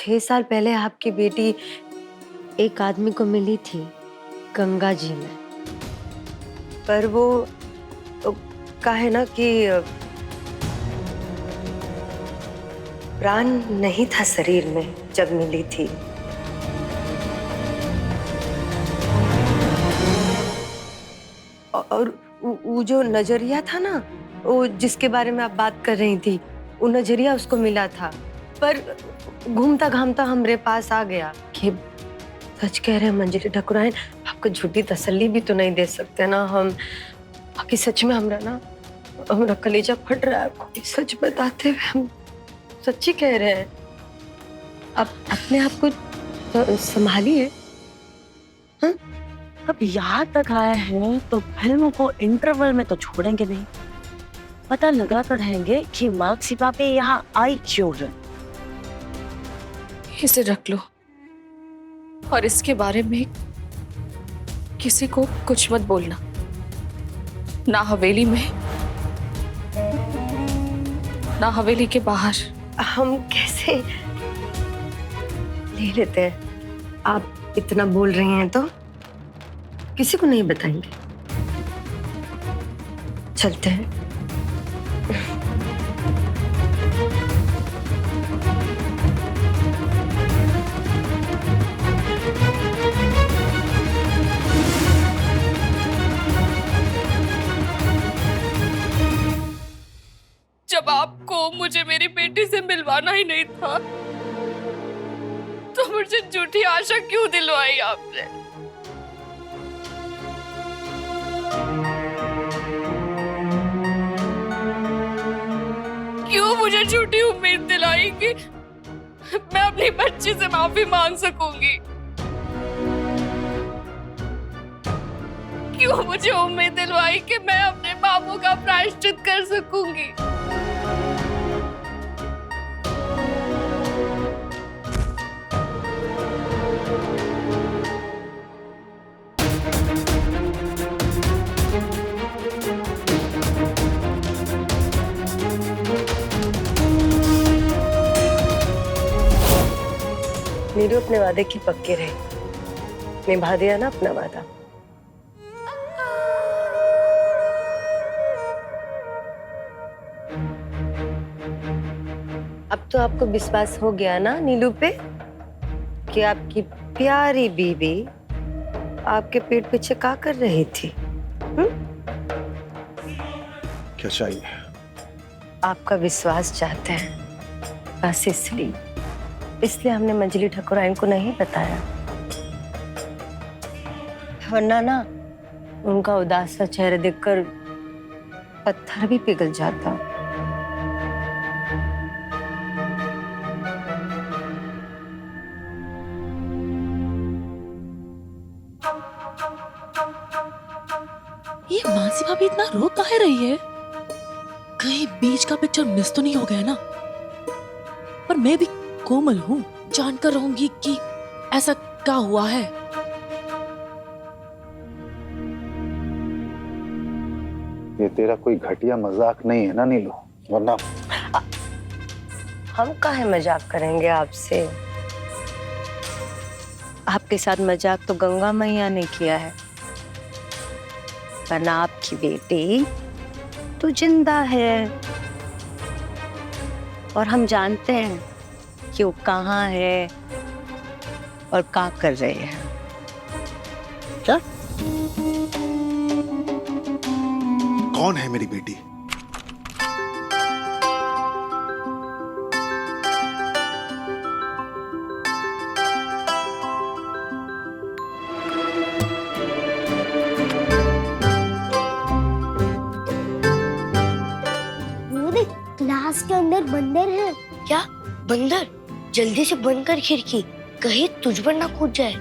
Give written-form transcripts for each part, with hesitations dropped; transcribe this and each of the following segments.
6 साल पहले आपकी बेटी एक आदमी को मिली थी गंगा जी में, पर वो का है ना कि प्राण नहीं था शरीर में जब मिली थी। और वो जो नजरिया था ना, वो जिसके बारे में आप बात कर रही थी, वो नजरिया उसको मिला था, पर घूमता घामता हमरे पास आ गया। कि सच कह रहे हैं मंजरी ठकुराइन, आपको झूठी तसल्ली भी तो नहीं दे सकते ना हम। बाकी सच में हमरा कलेजा फट रहा है आपको सच बताते हुए। हम सच्ची कह रहे हैं, आप अपने आप को संभालिए। हाँ? अब यहाँ तक आए हैं तो फिल्म को इंटरवल में तो छोड़ेंगे नहीं। पता लगा कर रहेंगे कि मार्क्सी पापे यहाँ आई क्यों है। इसे रख लो और इसके बारे में किसी को कुछ मत बोलना, ना हवेली में ना हवेली के बाहर। हम कैसे ले लेते हैं? आप इतना बोल रही हैं तो किसी को नहीं बताएंगे। चलते हैं। जब आपको मुझे मेरी बेटी से मिलवाना ही नहीं था तो मुझे झूठी आशा क्यों दिलवाई आपने? क्यों मुझे झूठी उम्मीद दिलाई कि मैं अपनी बच्ची से माफी मांग सकूंगी? क्यों मुझे उम्मीद दिलवाई कि मैं अपने पापों का प्रायश्चित कर सकूंगी? नीरू अपने वादे की पक्की रही, निभा दिया ना अपना वादा। अब तो आपको विश्वास हो गया ना नीलू पे कि आपकी प्यारी बीवी आपके पेट पीछे क्या कर रही थी? क्या चाहिए? आपका विश्वास चाहते हैं, बस इसलिए हमने मंजली ठकुराइन को नहीं बताया, वरना ना उनका उदास सा चेहरा देखकर पत्थर भी पिघल जाता। ये मानसी भाभी इतना रो काहे रही है? कहीं बीच का पिक्चर मिस तो नहीं हो गया ना? पर मैं भी कोमल हूँ, जानकर रहूंगी कि ऐसा क्या हुआ है। ये तेरा कोई घटिया मजाक नहीं है ना नीलू? वरना हम काहे मजाक करेंगे आपसे? आपके साथ मजाक तो गंगा मैया ने किया है, वरना आपकी बेटी तो जिंदा है और हम जानते हैं कि वो कहाँ है और क्या कर रहे हैं। क्या? कौन है मेरी बेटी? क्लास के अंदर बंदर है। क्या बंदर? जल्दी से बंद कर खिड़की, कहीं तुझ पर ना कूद जाए।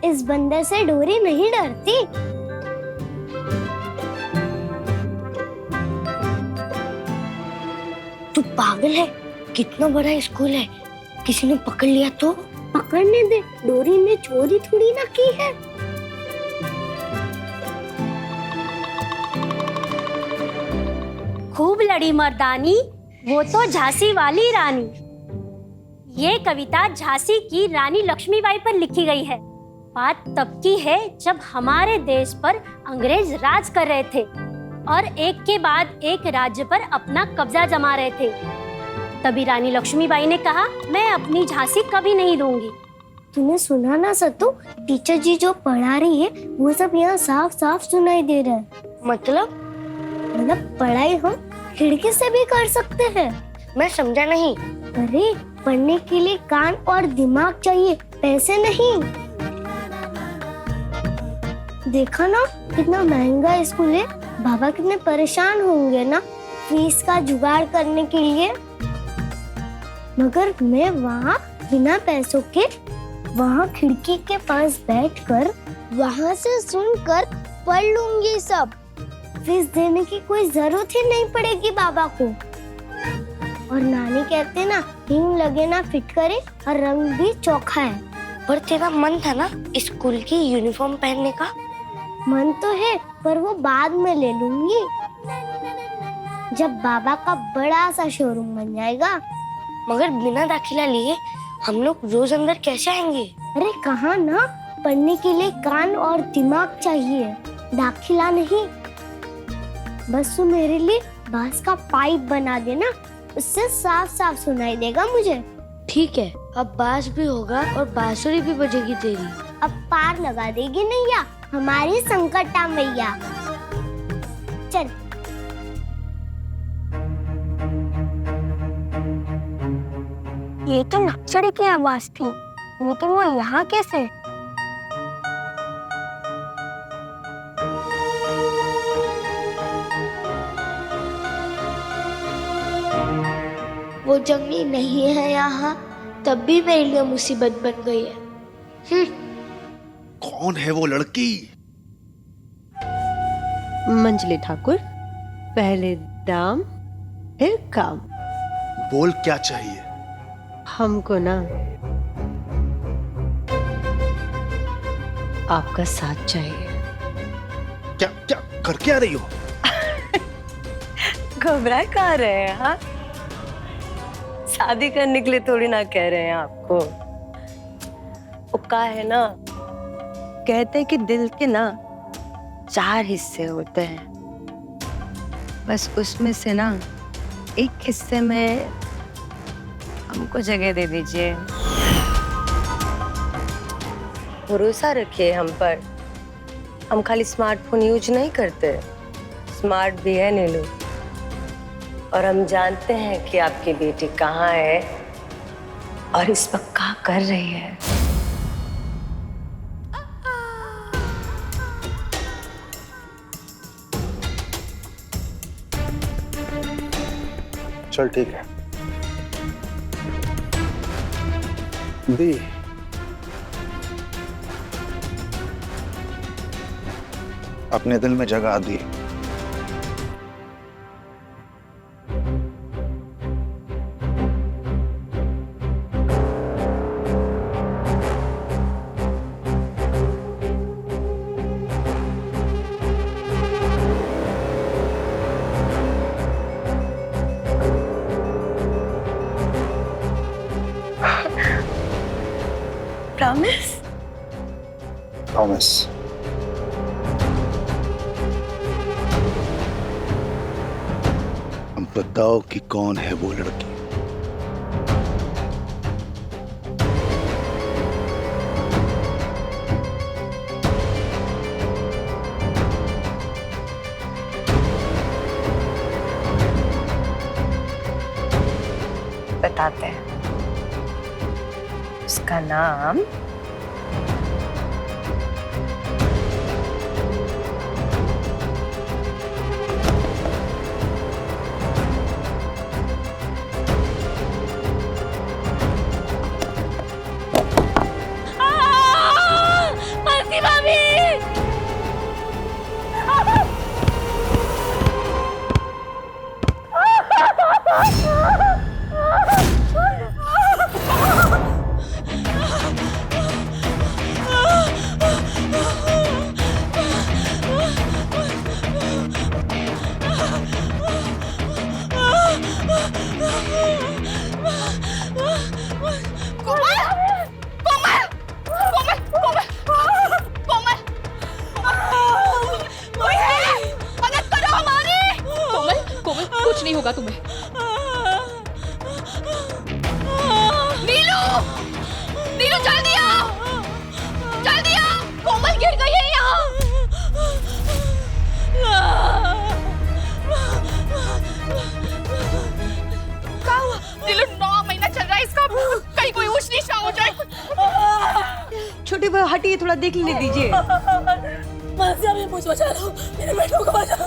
इस बंदर से डोरी नहीं डरती। तू पागल है? कितना बड़ा स्कूल है, किसी ने पकड़ लिया तो? पकड़ने दे, डोरी ने चोरी थोड़ी ना की है। खूब लड़ी मर्दानी, वो तो झांसी वाली रानी। ये कविता झांसी की रानी लक्ष्मीबाई पर लिखी गई है। बात तब की है जब हमारे देश पर अंग्रेज राज कर रहे थे और एक के बाद एक राज्य पर अपना कब्जा जमा रहे थे। तभी रानी लक्ष्मीबाई ने कहा, मैं अपनी झांसी कभी नहीं दूंगी। तूने सुना ना सत्तू, टीचर जी जो पढ़ा रही है वो सब यहाँ साफ साफ सुनाई दे रहा है। मतलब पढ़ाई हम खिड़की से भी कर सकते हैं। मैं समझा नहीं। अरे पढ़ने के लिए कान और दिमाग चाहिए, पैसे नहीं। देखा ना कितना महंगा स्कूल है, बाबा कितने परेशान होंगे ना फीस का जुगाड़ करने के लिए। मगर मैं वहाँ बिना पैसों के वहाँ खिड़की के पास बैठकर वहाँ से सुनकर पढ़ लूंगी सब। फीस देने की कोई जरूरत ही नहीं पड़ेगी बाबा को। और नानी कहते ना, हिंग लगे ना फिट करे और रंग भी चोखा है। पर तेरा मन था ना स्कूल की यूनिफॉर्म पहनने का? मन तो है, पर वो बाद में ले लूंगी जब बाबा का बड़ा सा शोरूम बन जाएगा। मगर बिना दाखिला लिए हम लोग रोज अंदर कैसे आएंगे? अरे कहाँ ना, पढ़ने के लिए कान और दिमाग चाहिए, दाखिला नहीं। बस तू मेरे लिए बांस का पाइप बना देना, उससे साफ साफ सुनाई देगा मुझे। ठीक है, अब बांस भी होगा और बांसुरी भी बजेगी तेरी। अब पार लगा देगी नैया हमारी संकटा मैया। चल। ये तो नक्सड़ी की आवाज थी, लेकिन वो यहाँ कैसे? वो जंगली नहीं है यहाँ, तब भी मेरे लिए मुसीबत बन गई है। कौन है वो लड़की? मंजली ठाकुर, पहले दाम फिर काम। बोल क्या चाहिए? हमको ना आपका साथ चाहिए। क्या क्या कर क्या रही हो? घबरा कहाँ रहे हैं? हाँ, शादी करने के लिए थोड़ी ना कह रहे हैं आपको। वो का है ना, कहते हैं कि दिल के ना 4 हिस्से होते हैं, बस उसमें से ना एक हिस्से में हमको जगह दे दीजिए। भरोसा रखिए हम पर। हम खाली स्मार्टफोन यूज नहीं करते, स्मार्ट भी है नीलू। और हम जानते हैं कि आपकी बेटी कहाँ है और इस वक्त क्या कर रही है। चल ठीक है दी, अपने दिल में जगह दी। प्रॉमिस? प्रॉमिस। हम बताओ कि कौन है वो लड़की? बताते हैं। उसका नाम कुछ नहीं होगा तुम्हें। नीलू, नीलू जल्दी आओ, जल्दी आओ, कोमल गिर गई है यहाँ। क्या हुआ? नीलू 9 महीना चल रहा है इसका, कहीं कोई ऊंच नीचा हो जाए। छोटी बहू हटिए, थोड़ा देख लेने दीजिए। मुझे बचा लो, मेरे बेटों को बचा लो,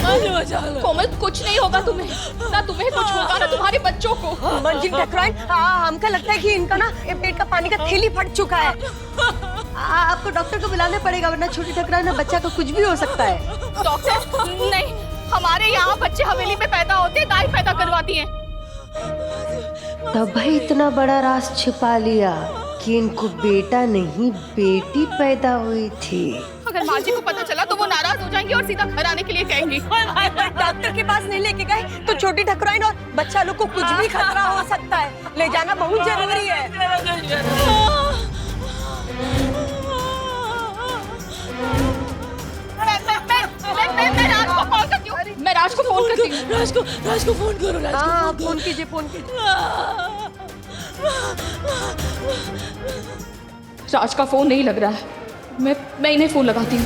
मुझे बचा लो। कोमल कुछ नहीं होगा तुम्हें, ना तुम्हें कुछ होगा ना तुम्हारे बच्चों को। मंजिल ठकुराइन, हमको लगता है कि इनका ना पेट का पानी का थैली फट चुका है। आपको डॉक्टर को बुलाना पड़ेगा, वरना छोटी ठकुराइन बच्चा को कुछ भी हो सकता है। डॉक्टर नहीं, हमारे यहाँ बच्चे हवेली में पैदा होते हैं, दाई पैदा करवाती हैं। तब भाई इतना बड़ा राज छिपा लिया कि इनको बेटा नहीं बेटी पैदा हुई थी। अगर माँ जी को पता चला तो वो नाराज हो जाएंगी और सीधा घर आने के लिए कहेंगी। डॉक्टर के पास नहीं लेके गए तो छोटी ठकुराइन और बच्चा लोग को कुछ भी खतरा हो सकता है, ले जाना बहुत जरूरी है। मैं राज को कॉल करती हूँ, मैं राज को फोन करती हूँ। राज को फोन करो, राज को हाँ फोन कीजिए, फोन कीजिए। राज का फोन नहीं लग रहा है, मैं इन्हें फोन लगाती हूँ।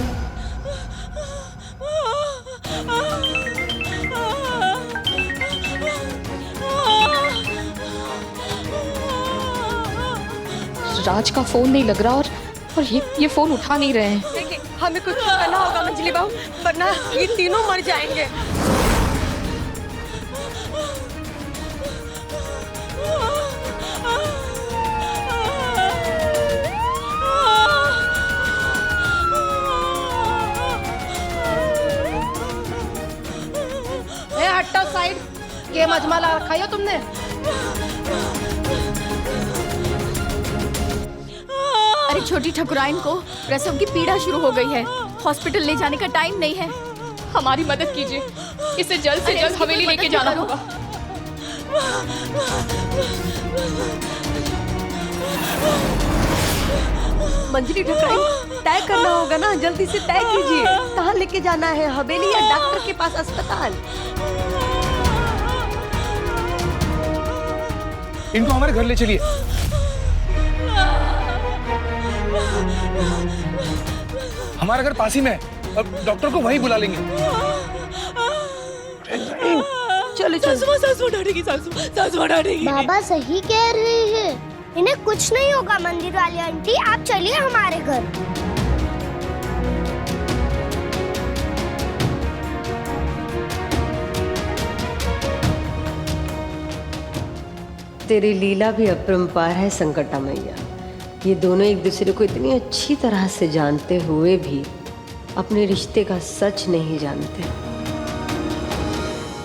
राज का फोन नहीं लग रहा और ये फोन उठा नहीं रहे हैं। देखिए हमें कुछ करना होगा मंजली बहू, वरना ये तीनों मर जाएंगे। हट्टा साइड, गेम अजमा रखा है तुमने। अरे छोटी ठकुराइन को प्रसव की पीड़ा शुरू हो गई है, हॉस्पिटल ले जाने का टाइम नहीं है। हमारी मदद कीजिए, इसे जल्द से जल्द हवेली लेके जाना होगा। मंजरी ठकुराइन तय करना होगा ना, जल्दी से तय कीजिए, कहाँ लेके जाना है, हवेली या डॉक्टर के पास अस्पताल? इनको हमारे घर ले चलिए। हमारा घर पास ही में है, अब डॉक्टर को वहीं बुला लेंगे। चलो चलो। सासू डांटेगी। बाबा सही कह रही है, इन्हें कुछ नहीं होगा। मंदिर वाली आंटी आप चलिए हमारे घर। तेरी लीला भी अपरंपार है संकटा मैया। ये दोनों एक दूसरे को इतनी अच्छी तरह से जानते हुए भी अपने रिश्ते का सच नहीं जानते।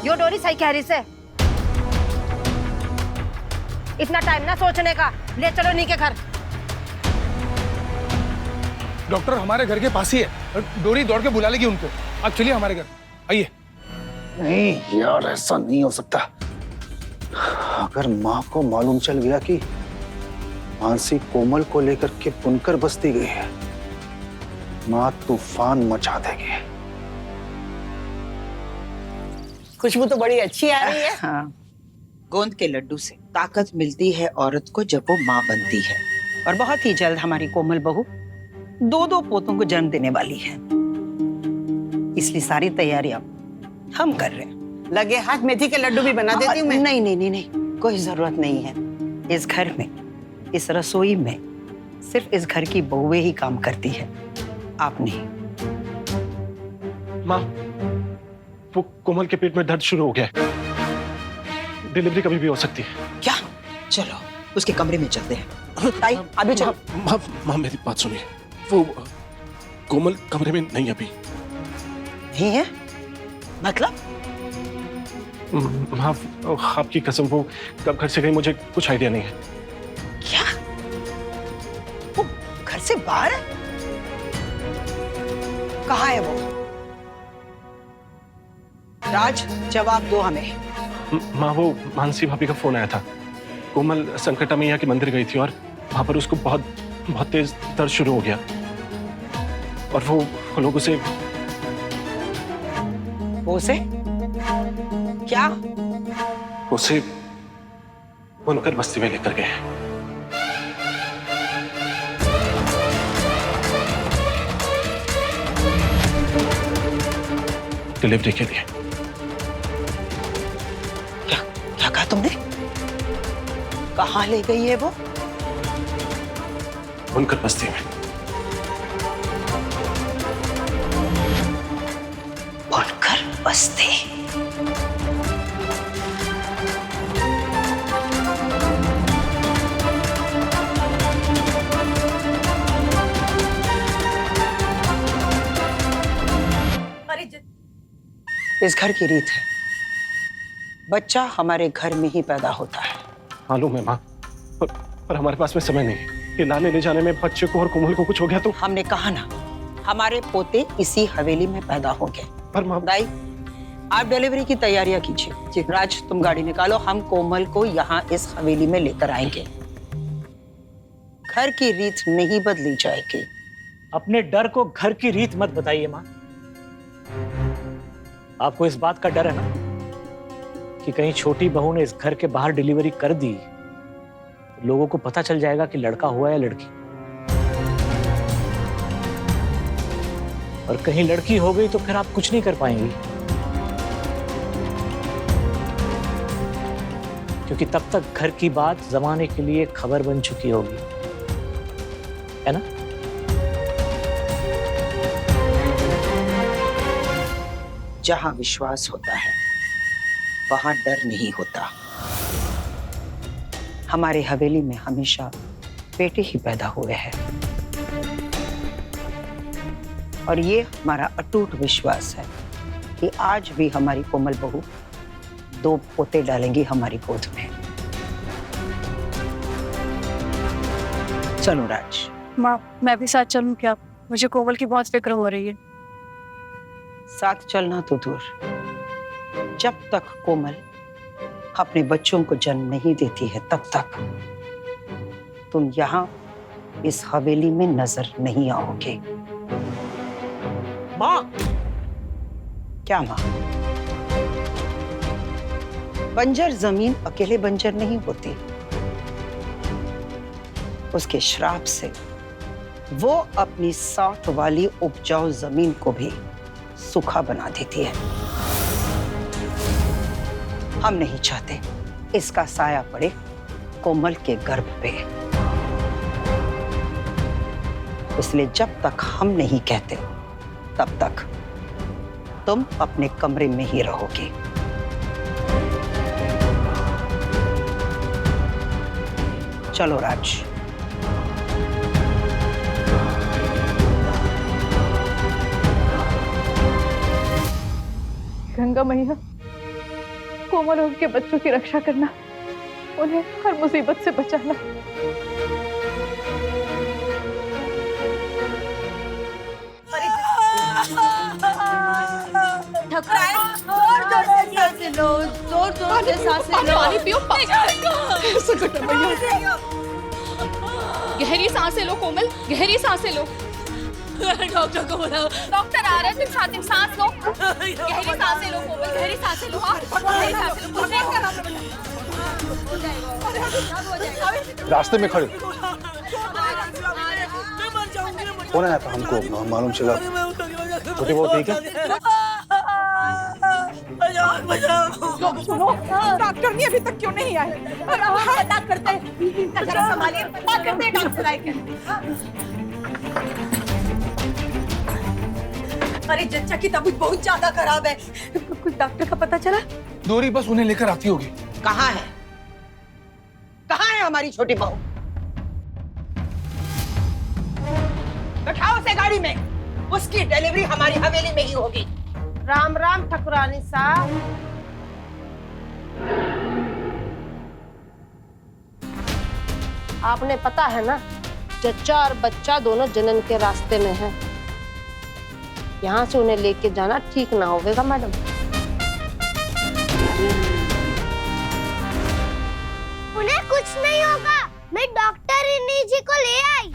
यो डोरी सही कह रही से, इतना टाइम ना सोचने का, ले चलो नी के घर। डॉक्टर हमारे घर के पास ही है, डोरी दौड़ के बुला लेगी उनको। आप चलिए हमारे घर, आइए। नहीं यार, ऐसा नहीं हो सकता। अगर माँ को मालूम चल गया कि मानसी कोमल को लेकर के बुनकर बस्ती गई है, माँ तूफान मचा देगी। खुशबू तो बड़ी अच्छी आ रही है। हाँ, गोंद के लड्डू से ताकत मिलती है औरत को जब वो माँ बनती है। और बहुत ही जल्द हमारी कोमल बहू 2 पोतों को जन्म देने वाली है, इसलिए सारी तैयारियां हम कर रहे हैं। लगे हाथ मेथी के लड्डू भी बना देती हूँ मैं। नहीं नहीं नहीं नहीं, कोई जरूरत नहीं है। इस घर में, इस रसोई में सिर्फ इस घर की बहुएं ही काम करती है, आप नहीं। माँ, वो कोमल के पेट में दर्द शुरू हो गया है, डिलीवरी कभी भी हो सकती है। क्या? चलो उसके कमरे में चलते हैं। ताई अभी चलो। माँ मेरी बात सुनिए, वो कोमल कमरे में नहीं अभी। नहीं है? मतलब? माँ आपकी कसम, वो कब घर से गई मुझे कुछ आइडिया नहीं है। क्या? वो घर से बाहर है? कहाँ है वो? राज जवाब दो हमें। माँ वो मानसी भाभी का फोन आया था, कोमल संकटा मैया के मंदिर गई थी और वहां पर उसको बहुत तेज दर्द शुरू हो गया और वो लोग उसे क्या? उसे बुनकर बस्ती में लेकर गए। डिलीवरी के लिए। क्या कहा तुमने? कहाँ ले गई है वो? बुनकर बस्ती में। बुनकर बस्ती? इस घर की रीत है, बच्चा हमारे घर में ही पैदा होता है। मालूम है माँ, पर हमारे पास में समय नहीं है। ये लाने ले जाने में बच्चे को और कोमल को कुछ हो गया तो? हमने कहा ना, हमारे पोते इसी हवेली में पैदा होंगे। पर माँ, दाई, आप डिलीवरी की तैयारियां कीजिए। राज, तुम गाड़ी निकालो, हम कोमल को यहाँ इस हवेली में लेकर आएंगे। घर की रीत नहीं बदली जाएगी। अपने डर को घर की रीत मत बताइए माँ। आपको इस बात का डर है ना कि कहीं छोटी बहू ने इस घर के बाहर डिलीवरी कर दी, तो लोगों को पता चल जाएगा कि लड़का हुआ या लड़की। और कहीं लड़की हो गई तो फिर आप कुछ नहीं कर पाएंगी, क्योंकि तब तक घर की बात जमाने के लिए खबर बन चुकी होगी, है ना? जहां विश्वास होता है वहां डर नहीं होता। हमारे हवेली में हमेशा बेटे ही पैदा हुए हैं और ये हमारा अटूट विश्वास है कि आज भी हमारी कोमल बहू 2 पोते डालेंगी हमारी गोद में। चलो राज। माँ, मैं भी साथ चलूं क्या? मुझे कोमल की बहुत फिक्र हो रही है। साथ चलना तो दूर, जब तक कोमल अपने बच्चों को जन्म नहीं देती है तब तक तुम यहाँ इस हवेली में नजर नहीं आओगे। माँ! क्या माँ? बंजर जमीन अकेले बंजर नहीं होती, उसके श्राप से वो अपनी साथ वाली उपजाऊ जमीन को भी सूखा बना देती है। हम नहीं चाहते इसका साया पड़े कोमल के गर्भ पे, इसलिए जब तक हम नहीं कहते तब तक तुम अपने कमरे में ही रहोगे। चलो राज। गंगा मैया, कोमल और उनके बच्चों की रक्षा करना, उन्हें हर मुसीबत से बचाना। जोर-जोर से सांसें लो, जोर-जोर से सांसें लो। पानी पियो, गहरी सांसें लो कोमल, गहरी सांसें लो। डॉक्टर को बुलाओ। डॉक्टर आ रहे हैं, तुम सांस लो। गहरी सांसें लो कोमल, गहरी सांसें लो। हाँ, गहरी सांसें लो। कुछ नहीं करना बेटा। रास्ते में खड़े कौन आया था? हमको मालूम चला। छोटी बहू ठीक है? सुनो, डॉक्टर ने अभी तक क्यों नहीं आए? पता करते हैं, जरा संभालिए, पता करते हैं डॉक्टर आए क्या? अरे जच्चा की तबीयत बहुत ज्यादा खराब है, कुछ डॉक्टर का पता चला? दूरी बस उन्हें लेकर आती होगी। कहाँ है? कहाँ है हमारी छोटी बहू? बैठाओ उसे गाड़ी में, उसकी डिलीवरी हमारी हवेली में ही होगी। राम राम ठकुरानी साहब। आपने पता है ना, जच्चा और बच्चा दोनों जनन के रास्ते में हैं। यहाँ से उन्हें लेके जाना ठीक ना होगा मैडम। उन्हें कुछ नहीं होगा, मैं डॉक्टर इन्हीं जी को ले आई।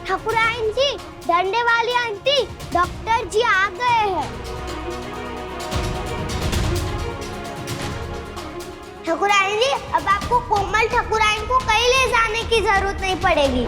ठाकुराइन जी, डंडे वाली आंटी, डॉक्टर जी आ गए हैं। ठाकुराइन जी, अब आपको कोमल ठाकुराइन को कहीं ले जाने की जरूरत नहीं पड़ेगी।